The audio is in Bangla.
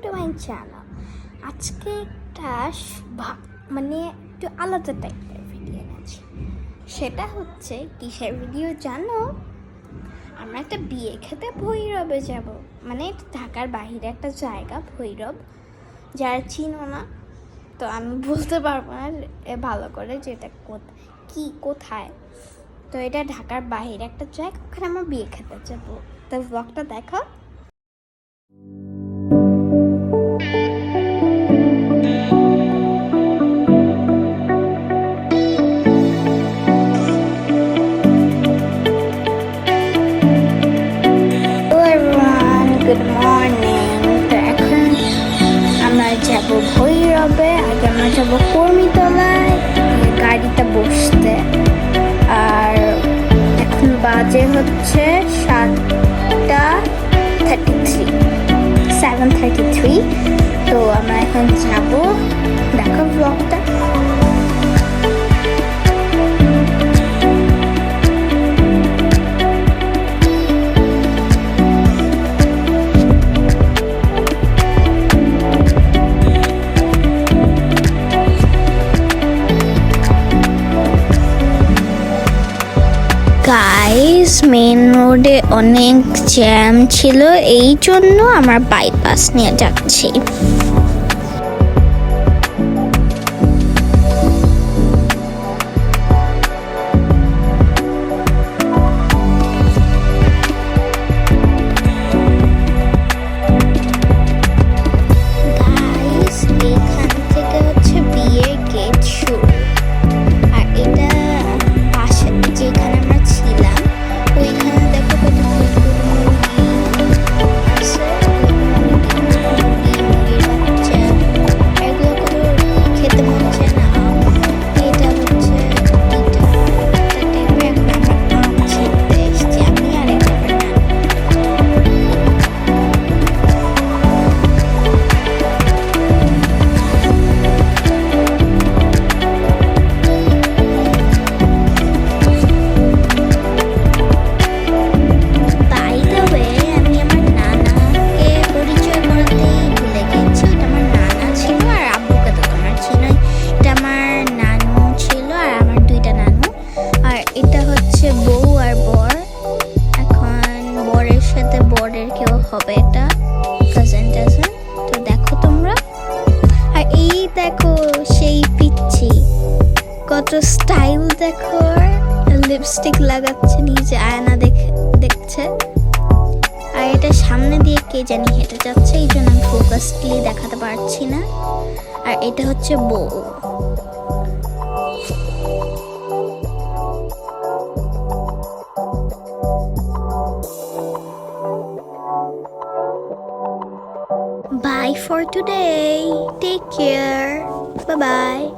To my channel. আজকে একটা মানে একটু আলাদা টাইপের ভিডিও আছে। সেটা হচ্ছে কিসের ভিডিও জানো? আমরা একটা বিয়ে খেতে ভৈরবে যাব, মানে ঢাকার বাইরে একটা জায়গা ভৈরব, যারা চিনো না তো আমি বলতে পারবো না ভালো করে যে এটা কোথায়। তো এটা ঢাকার বাইরে একটা জায়গা, ওখানে আমরা বিয়ে খেতে যাবো। তো ব্লগটা দেখো। Good morning. তো এখন আমরা যাব ভৈরবে। আগে আমরা যাবো কর্মীতলায় গাড়িতে বসতে। আর এখন বাজে হচ্ছে 7:33। তো আমরা এখন যাব, দেখো ব্লগটা। গাইস, মেন রোডে অনেক জ্যাম ছিল, এই জন্য আমরা বাইপাস নিয়ে যাচ্ছি। গাইস, এখান থেকে হচ্ছে বিয়ের গেট শুরু। আর এটা পাশে যেখানে আমরা ছিলাম ওইখানে দেখো কত এগুলো কত খেতে মন চায় না। এটা হচ্ছে ছিঁড়তে এসছি আমি আর এটা বউ আর বর। এখন বরের সাথে বরের কেউ হবে, এটা কাজিন। তো দেখো তোমরা। আর এই দেখো সেই পিচ্ছি, কত স্টাইল দেখো। লিপস্টিক লাগাচ্ছে, নিজে আয়না দেখছে। আর এটা সামনে দিয়ে কে জানি হেঁটে যাচ্ছে, এই জন্য আমি ফোকাসলি দেখাতে পারছি না। আর এটা হচ্ছে বউ। Bye for today. Take care. Bye bye.